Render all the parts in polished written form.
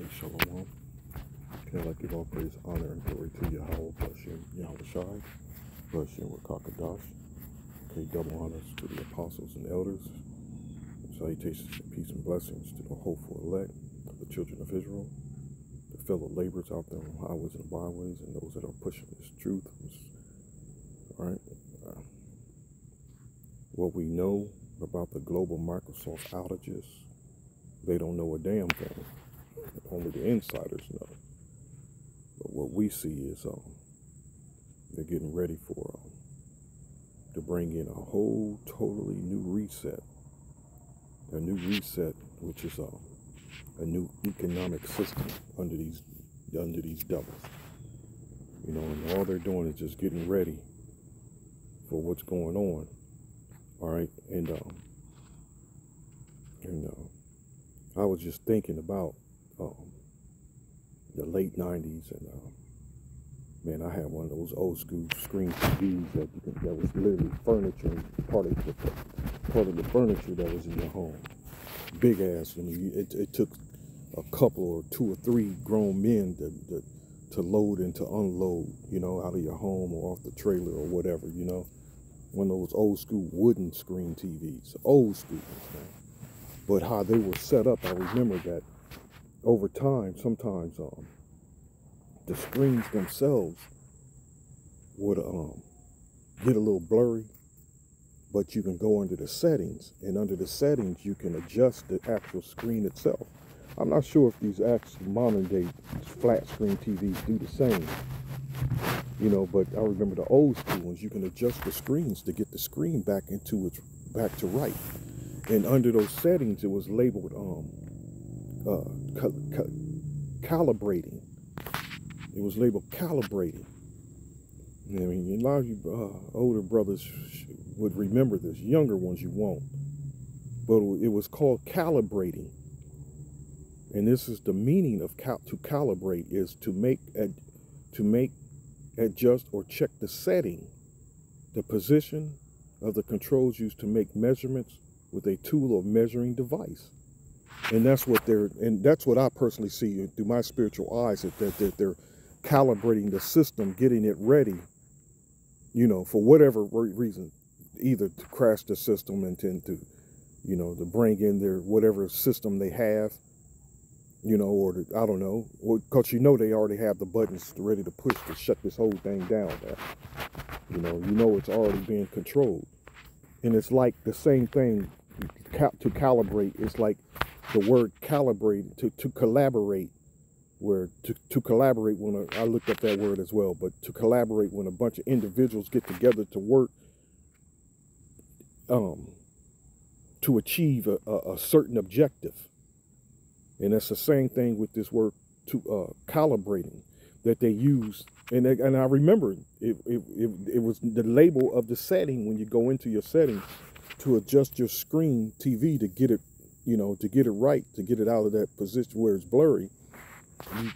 Okay, shalom. Okay, I'd like to give all praise, honor, and glory to Yahweh, Bashem, Yahweh Shai, Bashem Rakakadash. Okay, double honors to the apostles and elders. Salutations and peace and blessings to the hopeful elect, the children of Israel, the fellow laborers out there on highways and byways, and those that are pushing this truth. All right. What we know about the global Microsoft outages, they don't know a damn thing. Only the insiders know. But what we see is they're getting ready for to bring in a whole totally new reset. A new reset, which is a new economic system under these devils. You know, and all they're doing is just getting ready for what's going on. All right, and I was just thinking about the late '90s, and man, I had one of those old school screen TVs that was literally furniture, part of the furniture that was in your home. Big ass. I mean, it took a couple or two or three grown men to load and to unload, you know, out of your home or off the trailer or whatever, you know. One of those old school wooden screen TVs, old school ones, man. But how they were set up, I remember that over time, sometimes the screens themselves would get a little blurry, but you can go under the settings, and under the settings you can adjust the actual screen itself. I'm not sure if these actual modern day flat screen TVs do the same, you know, but I remember the old school ones, you can adjust the screens to get the screen back to right. And under those settings, it was labeled calibrating. It was labeled calibrating. I mean, a lot of you older brothers would remember this. Younger ones, you won't. But it was called calibrating. And this is the meaning of to calibrate, is to make, adjust, or check the setting, the position of the controls used to make measurements with a tool or measuring device. And that's what that's what I personally see through my spiritual eyes, that they're calibrating the system, getting it ready, you know, for whatever reason, either to crash the system and to, you know, to bring in their whatever system they have, you know, or to, I don't know, because you know they already have the buttons ready to push to shut this whole thing down, man. You know it's already being controlled. And it's like the same thing to calibrate. It's like the word calibrate, to collaborate, where to collaborate, when I looked up that word as well, but to collaborate when a bunch of individuals get together to work to achieve a certain objective. And that's the same thing with this word to calibrating that they use. And I remember it was the label of the setting when you go into your settings to adjust your screen TV to get it, you know, to get it right, to get it out of that position where it's blurry.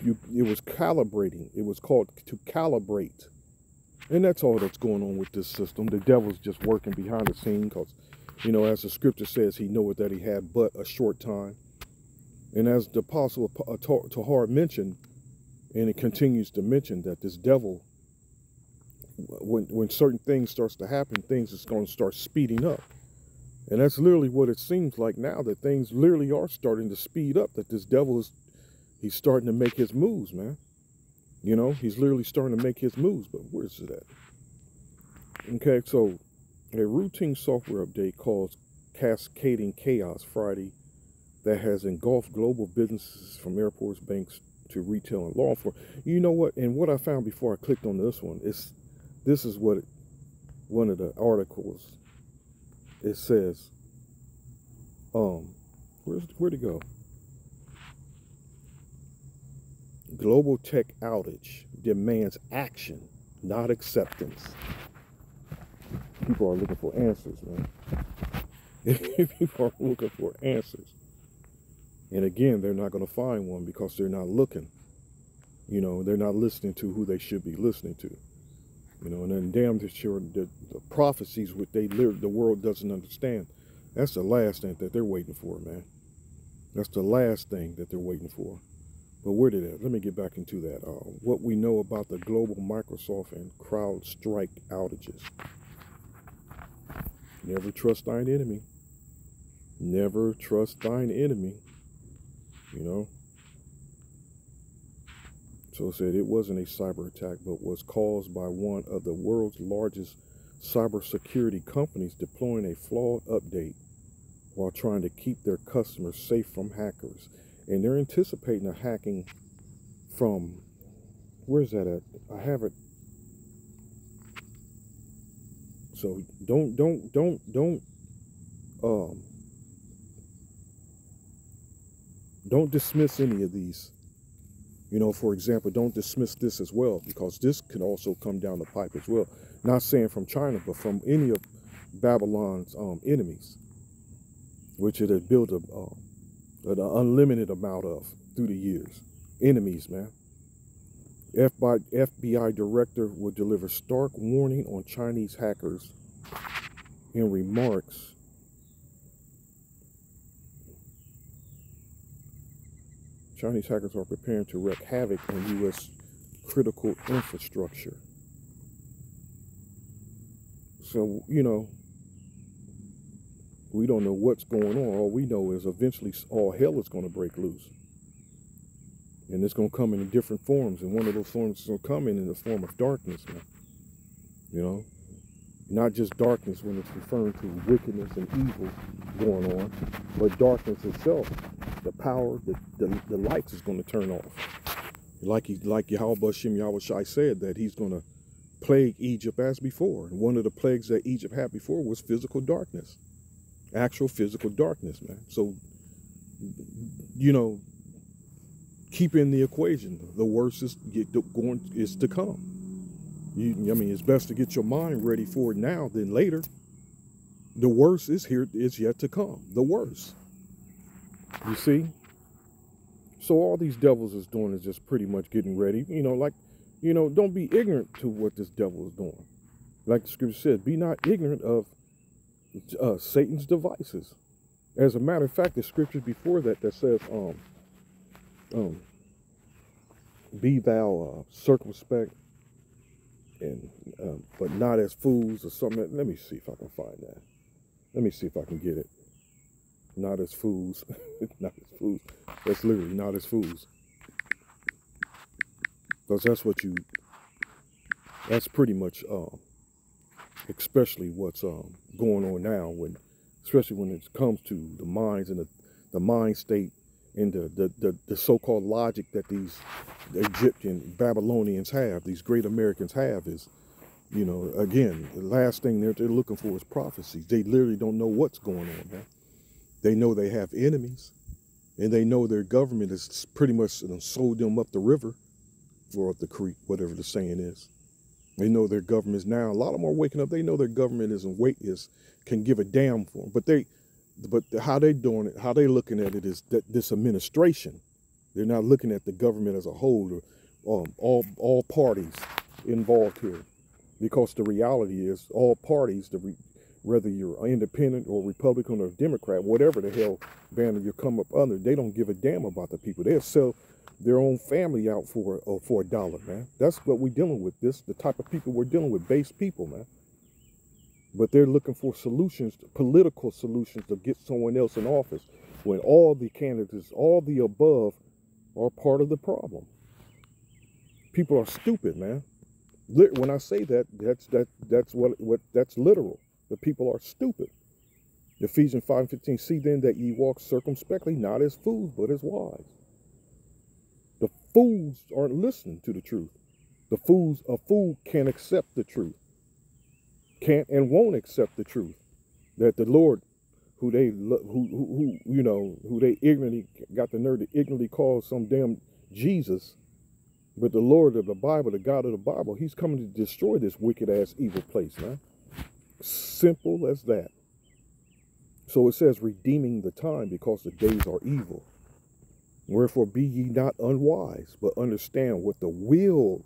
It was calibrating. It was called to calibrate. And that's all that's going on with this system. The devil's just working behind the scene because, you know, as the scripture says, he knoweth that he had but a short time. And as the apostle Tahar mentioned, and it continues to mention, that this devil, when certain things starts to happen, things is going to start speeding up. And that's literally what it seems like now, that things literally are starting to speed up, that this devil he's starting to make his moves, man. You know, he's literally starting to make his moves, but where's it at? Okay, so a routine software update called Cascading Chaos Friday that has engulfed global businesses from airports, banks, to retail and law enforcement. You know what? And what I found before I clicked on this one is, this is what one of the articles, it says, where'd it go? Global tech outage demands action, not acceptance. People are looking for answers, man. People are looking for answers. And again, they're not going to find one because they're not looking. You know, they're not listening to who they should be listening to. You know, and then damn sure the prophecies which the world doesn't understand. That's the last thing that they're waiting for, man. That's the last thing that they're waiting for. But where did it? Let me get back into that. What we know about the global Microsoft and CrowdStrike outages. Never trust thine enemy. Never trust thine enemy. You know. So it said it wasn't a cyber attack, but was caused by one of the world's largest cybersecurity companies deploying a flawed update while trying to keep their customers safe from hackers. And they're anticipating a hacking from, where's that at? I have it. So don't dismiss any of these. You know, for example, don't dismiss this as well, because this can also come down the pipe as well. Not saying from China, but from any of Babylon's enemies, which it had built an unlimited amount of through the years. Enemies, man. FBI director will deliver stark warning on Chinese hackers in remarks. Chinese hackers are preparing to wreak havoc on U.S. critical infrastructure. So, you know, we don't know what's going on. All we know is eventually all hell is going to break loose. And it's going to come in different forms. And one of those forms is going to come in the form of darkness, man. You know, not just darkness when it's referring to wickedness and evil going on, but darkness itself. The power, the lights is going to turn off. Like Yahweh Shem Yahweh Shai said, that he's going to plague Egypt as before. And one of the plagues that Egypt had before was physical darkness. Actual physical darkness, man. So, you know, keep in the equation. The worst is to come. I mean, it's best to get your mind ready for it now than later. The worst is here, is yet to come. The worst. You see? So all these devils is doing is just pretty much getting ready. You know, like, you know, don't be ignorant to what this devil is doing. Like the scripture said, be not ignorant of Satan's devices. As a matter of fact, the scriptures before that says, be thou circumspect, and but not as fools or something. Let me see if I can find that. Let me see if I can get it. Not as fools. Not as fools. That's literally not as fools. Because that's pretty much, especially what's going on now, especially when it comes to the minds and the mind state and the so-called logic that these Egyptian Babylonians have, these great Americans have, is, you know, again, the last thing they're looking for is prophecies. They literally don't know what's going on, man. They know they have enemies, and they know their government is pretty much sold them up the river or up the creek, whatever the saying is. They know their government is now. A lot of them are waking up. They know their government can give a damn for them. But how they doing it, how they looking at it is that this administration. They're not looking at the government as a whole, or all parties involved here, because the reality is all parties, whether you're independent or Republican or Democrat, whatever the hell banner you come up under, they don't give a damn about the people. They'll sell their own family out for $1, man. That's what we're dealing with. The type of people we're dealing with, base people, man. But they're looking for solutions, political solutions, to get someone else in office, when all the candidates, all the above, are part of the problem. People are stupid, man. When I say that, that's literal. The people are stupid. Ephesians 5:15, see then that ye walk circumspectly, not as fools, but as wise. The fools aren't listening to the truth. A fool can't accept the truth. Can't and won't accept the truth. That the Lord, who they ignorantly got the nerve to ignorantly call some damn Jesus, but the Lord of the Bible, the God of the Bible, he's coming to destroy this wicked ass evil place, man. Simple as that. So it says, redeeming the time, because the days are evil. Wherefore be ye not unwise, but understand what the will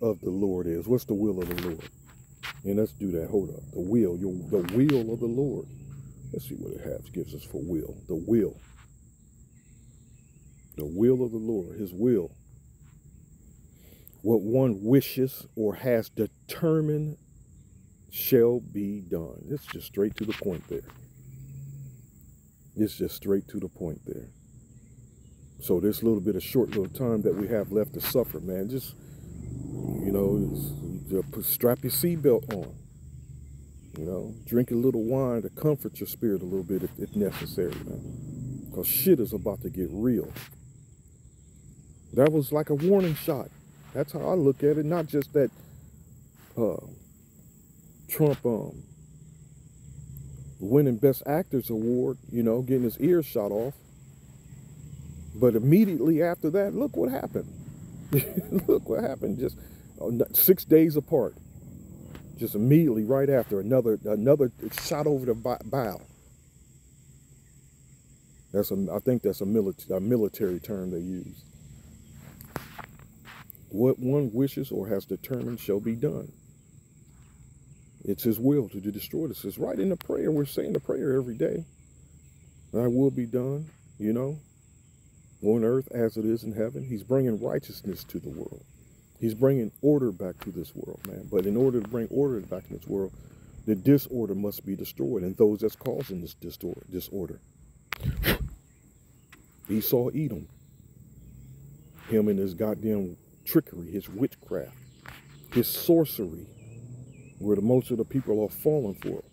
of the Lord is. What's the will of the Lord? And let's do that. Hold up. The will of the Lord. Let's see what it gives us for will. The will. The will of the Lord, his will. What one wishes or has determined shall be done. It's just straight to the point there. It's just straight to the point there. So this little bit of short little time that we have left to suffer, man, just, you know, strap your seatbelt on. You know, drink a little wine to comfort your spirit a little bit if necessary, man. Because shit is about to get real. That was like a warning shot. That's how I look at it. Not just that Trump winning Best Actors Award, you know, getting his ears shot off. But immediately after that, look what happened. Look what happened. Just 6 days apart. Just immediately right after, another shot over the bow. I think that's a military term they use. What one wishes or has determined shall be done. It's his will to destroy this. It's right in the prayer. We're saying the prayer every day. Thy will be done, you know, on earth as it is in heaven. He's bringing righteousness to the world. He's bringing order back to this world, man. But in order to bring order back to this world, the disorder must be destroyed, and those that's causing this disorder. Esau, Edom. Him and his goddamn trickery, his witchcraft, his sorcery, where most of the people are falling for it.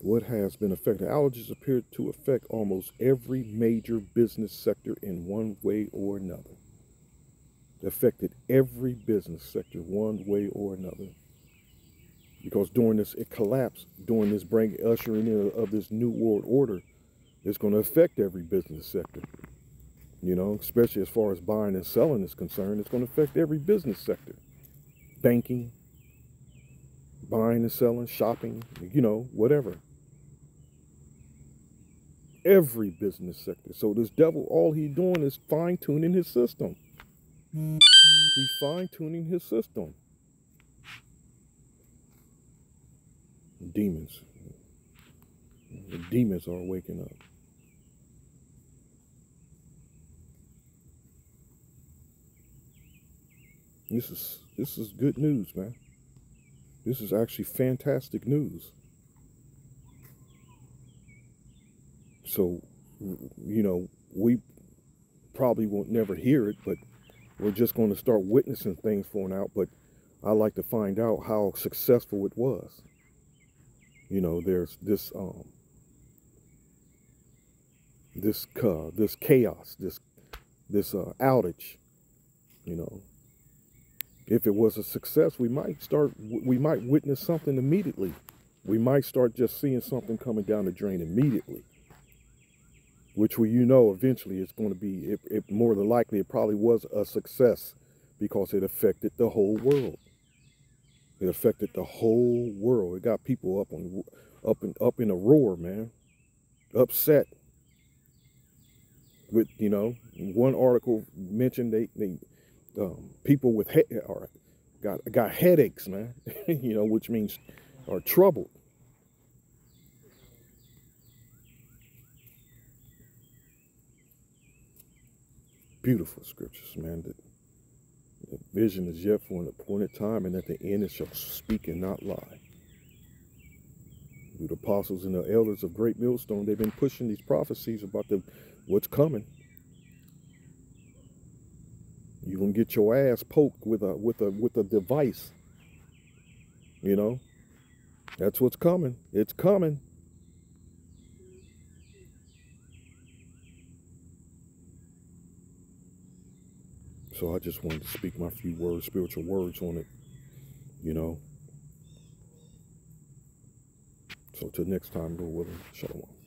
What has been affected? Outages appear to affect almost every major business sector in one way or another. It affected every business sector one way or another. Because during this, it collapsed, during this ushering in of this new world order, it's going to affect every business sector. You know, especially as far as buying and selling is concerned, it's going to affect every business sector. Banking, buying and selling, shopping, you know, whatever. Every business sector. So this devil, all he's doing is fine-tuning his system. He's fine-tuning his system. Demons. The demons are waking up. This is good news, man. This is actually fantastic news. So, you know, we probably won't never hear it, but we're just going to start witnessing things falling out. But I like to find out how successful it was. You know, there's this chaos, this outage. You know, if it was a success, we might witness something immediately. We might start just seeing something coming down the drain immediately. Which you know, eventually it's going to be, it more than likely, it probably was a success because it affected the whole world. It affected the whole world. It got people up in a roar, man. Upset. With, you know, one article mentioned people with got headaches, man. You know, which means are troubled. Beautiful scriptures, man. The vision is yet for an appointed time, and at the end it shall speak and not lie. The apostles and the elders of Great Millstone, they've been pushing these prophecies about what's coming. You're gonna get your ass poked with a device. You know, that's what's coming. It's coming. So I just wanted to speak my few words, spiritual words on it, you know. So till next time, Lord willing, shalom.